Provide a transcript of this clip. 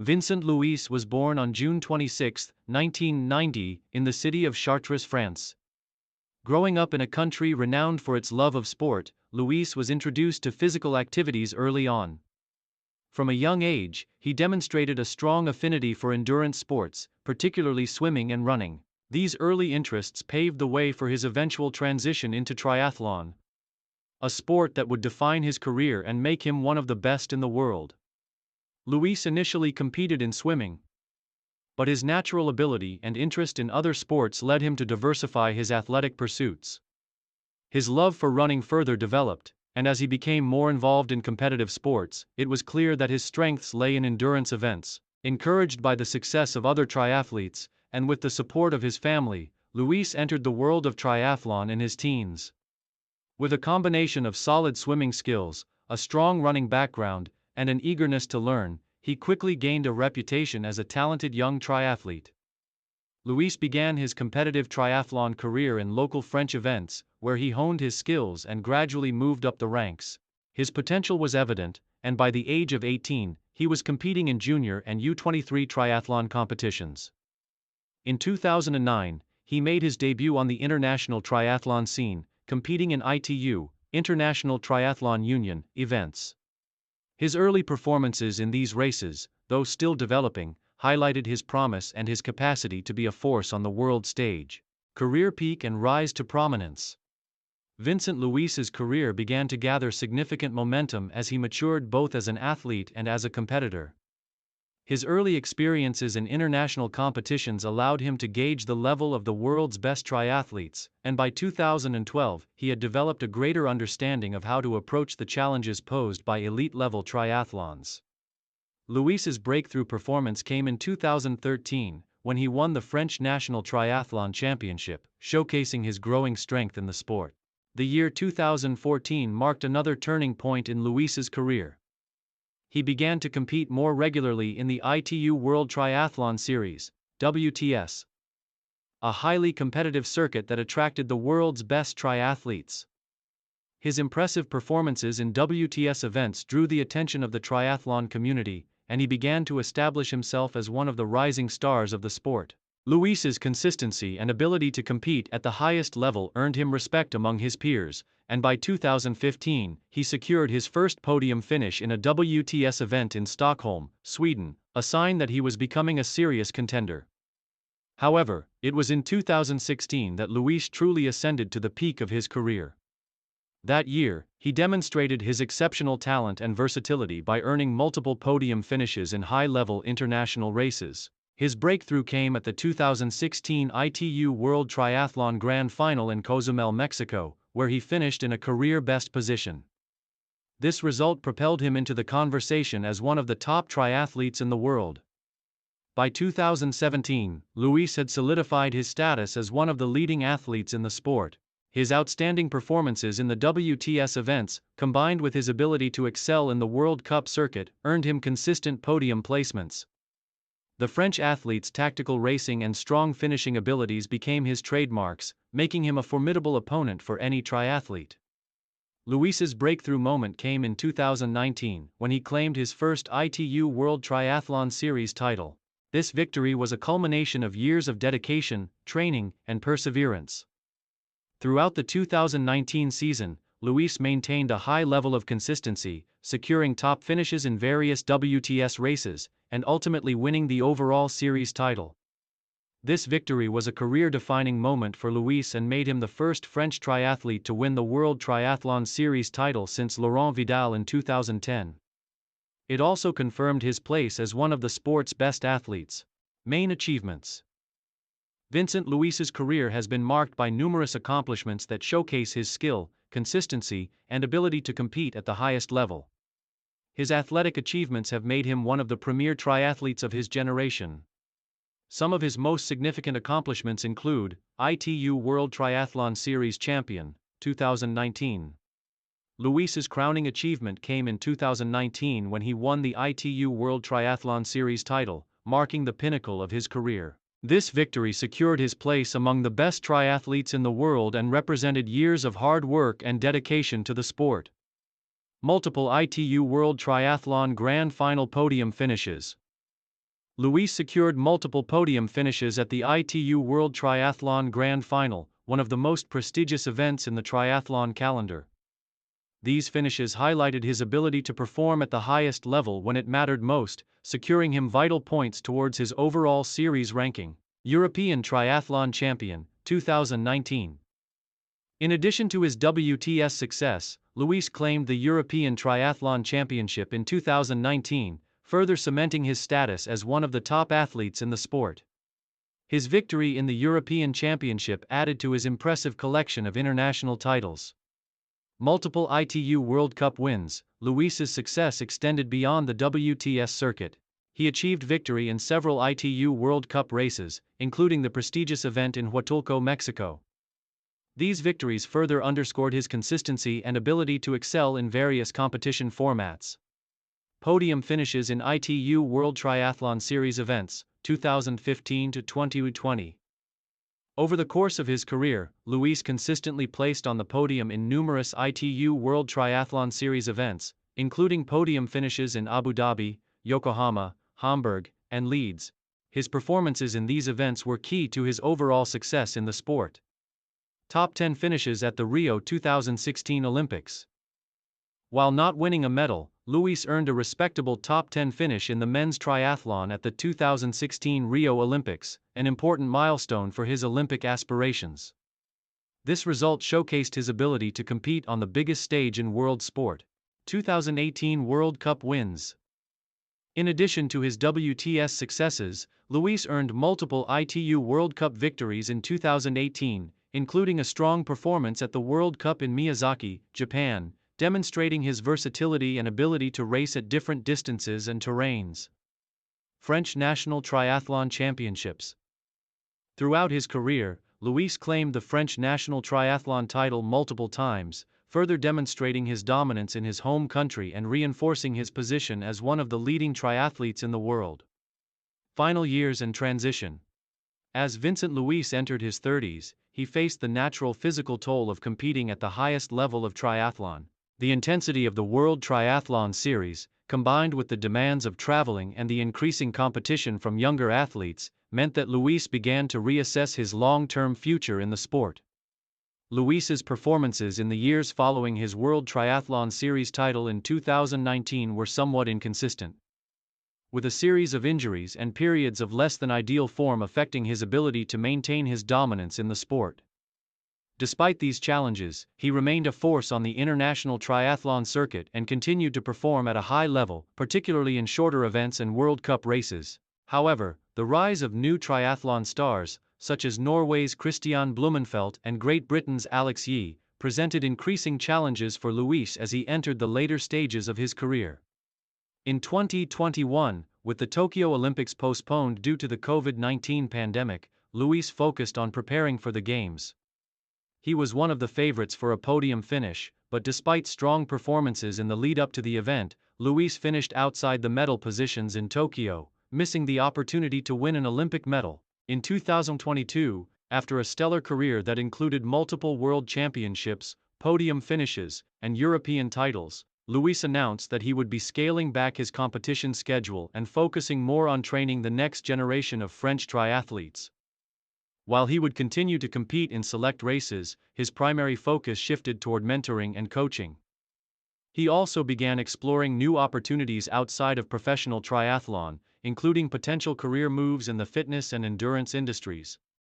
Vincent Luis was born on June 26, 1990, in the city of Chartres, France. Growing up in a country renowned for its love of sport, Luis was introduced to physical activities early on. From a young age, he demonstrated a strong affinity for endurance sports, particularly swimming and running. These early interests paved the way for his eventual transition into triathlon, a sport that would define his career and make him one of the best in the world. Luis initially competed in swimming, but his natural ability and interest in other sports led him to diversify his athletic pursuits. His love for running further developed, and as he became more involved in competitive sports, it was clear that his strengths lay in endurance events. Encouraged by the success of other triathletes, and with the support of his family, Luis entered the world of triathlon in his teens. With a combination of solid swimming skills, a strong running background, and an eagerness to learn, he quickly gained a reputation as a talented young triathlete. Luis began his competitive triathlon career in local French events, where he honed his skills and gradually moved up the ranks. His potential was evident, and by the age of 18, he was competing in junior and U23 triathlon competitions. In 2009, he made his debut on the international triathlon scene, competing in ITU, International Triathlon Union, events. His early performances in these races, though still developing, highlighted his promise and his capacity to be a force on the world stage. Career peak and rise to prominence. Vincent Luis's career began to gather significant momentum as he matured both as an athlete and as a competitor. His early experiences in international competitions allowed him to gauge the level of the world's best triathletes, and by 2012, he had developed a greater understanding of how to approach the challenges posed by elite-level triathlons. Luis's breakthrough performance came in 2013, when he won the French National Triathlon Championship, showcasing his growing strength in the sport. The year 2014 marked another turning point in Luis's career. He began to compete more regularly in the ITU World Triathlon Series, WTS, a highly competitive circuit that attracted the world's best triathletes. His impressive performances in WTS events drew the attention of the triathlon community, and he began to establish himself as one of the rising stars of the sport. Luis's consistency and ability to compete at the highest level earned him respect among his peers, and by 2015, he secured his first podium finish in a WTS event in Stockholm, Sweden, a sign that he was becoming a serious contender. However, it was in 2016 that Luis truly ascended to the peak of his career. That year, he demonstrated his exceptional talent and versatility by earning multiple podium finishes in high-level international races. His breakthrough came at the 2016 ITU World Triathlon Grand Final in Cozumel, Mexico, where he finished in a career-best position. This result propelled him into the conversation as one of the top triathletes in the world. By 2017, Luis had solidified his status as one of the leading athletes in the sport. His outstanding performances in the WTS events, combined with his ability to excel in the World Cup circuit, earned him consistent podium placements. The French athlete's tactical racing and strong finishing abilities became his trademarks, making him a formidable opponent for any triathlete. Luis's breakthrough moment came in 2019, when he claimed his first ITU World Triathlon Series title. This victory was a culmination of years of dedication, training, and perseverance. Throughout the 2019 season, Luis maintained a high level of consistency, securing top finishes in various WTS races, and ultimately winning the overall series title. This victory was a career-defining moment for Luis and made him the first French triathlete to win the World Triathlon Series title since Laurent Vidal in 2010. It also confirmed his place as one of the sport's best athletes. Main achievements. Vincent Luis's career has been marked by numerous accomplishments that showcase his skill, consistency, and ability to compete at the highest level. His athletic achievements have made him one of the premier triathletes of his generation. Some of his most significant accomplishments include ITU World Triathlon Series Champion, 2019. Luis's crowning achievement came in 2019 when he won the ITU World Triathlon Series title, marking the pinnacle of his career. This victory secured his place among the best triathletes in the world and represented years of hard work and dedication to the sport. Multiple ITU World Triathlon Grand Final podium finishes. Luis secured multiple podium finishes at the ITU World Triathlon Grand Final, one of the most prestigious events in the triathlon calendar. These finishes highlighted his ability to perform at the highest level when it mattered most, securing him vital points towards his overall series ranking. European Triathlon Champion, 2019. In addition to his WTS success, Luis claimed the European Triathlon Championship in 2019, further cementing his status as one of the top athletes in the sport. His victory in the European Championship added to his impressive collection of international titles. Multiple ITU World Cup wins. Luis's success extended beyond the WTS circuit. He achieved victory in several ITU World Cup races, including the prestigious event in Huatulco, Mexico. These victories further underscored his consistency and ability to excel in various competition formats. Podium finishes in ITU World Triathlon Series events, 2015 to 2020. Over the course of his career, Luis consistently placed on the podium in numerous ITU World Triathlon Series events, including podium finishes in Abu Dhabi, Yokohama, Hamburg, and Leeds. His performances in these events were key to his overall success in the sport. Top 10 finishes at the Rio 2016 Olympics. While not winning a medal, Luis earned a respectable top 10 finish in the men's triathlon at the 2016 Rio Olympics, an important milestone for his Olympic aspirations. This result showcased his ability to compete on the biggest stage in world sport. 2018 World Cup wins. In addition to his WTS successes, Luis earned multiple ITU World Cup victories in 2018, including a strong performance at the World Cup in Miyazaki, Japan, demonstrating his versatility and ability to race at different distances and terrains. French National Triathlon Championships. Throughout his career, Luis claimed the French national triathlon title multiple times, further demonstrating his dominance in his home country and reinforcing his position as one of the leading triathletes in the world. Final years and transition. As Vincent Luis entered his 30s, he faced the natural physical toll of competing at the highest level of triathlon. The intensity of the World Triathlon Series, combined with the demands of traveling and the increasing competition from younger athletes, meant that Luis began to reassess his long-term future in the sport. Luis's performances in the years following his World Triathlon Series title in 2019 were somewhat inconsistent, with a series of injuries and periods of less than ideal form affecting his ability to maintain his dominance in the sport. Despite these challenges, he remained a force on the international triathlon circuit and continued to perform at a high level, particularly in shorter events and World Cup races. However, the rise of new triathlon stars, such as Norway's Christian Blumenfelt and Great Britain's Alex Yee, presented increasing challenges for Luis as he entered the later stages of his career. In 2021, with the Tokyo Olympics postponed due to the COVID-19 pandemic, Luis focused on preparing for the Games. He was one of the favorites for a podium finish, but despite strong performances in the lead-up to the event, Luis finished outside the medal positions in Tokyo, missing the opportunity to win an Olympic medal. In 2022, after a stellar career that included multiple world championships, podium finishes, and European titles, Luis announced that he would be scaling back his competition schedule and focusing more on training the next generation of French triathletes. While he would continue to compete in select races, his primary focus shifted toward mentoring and coaching. He also began exploring new opportunities outside of professional triathlon, including potential career moves in the fitness and endurance industries.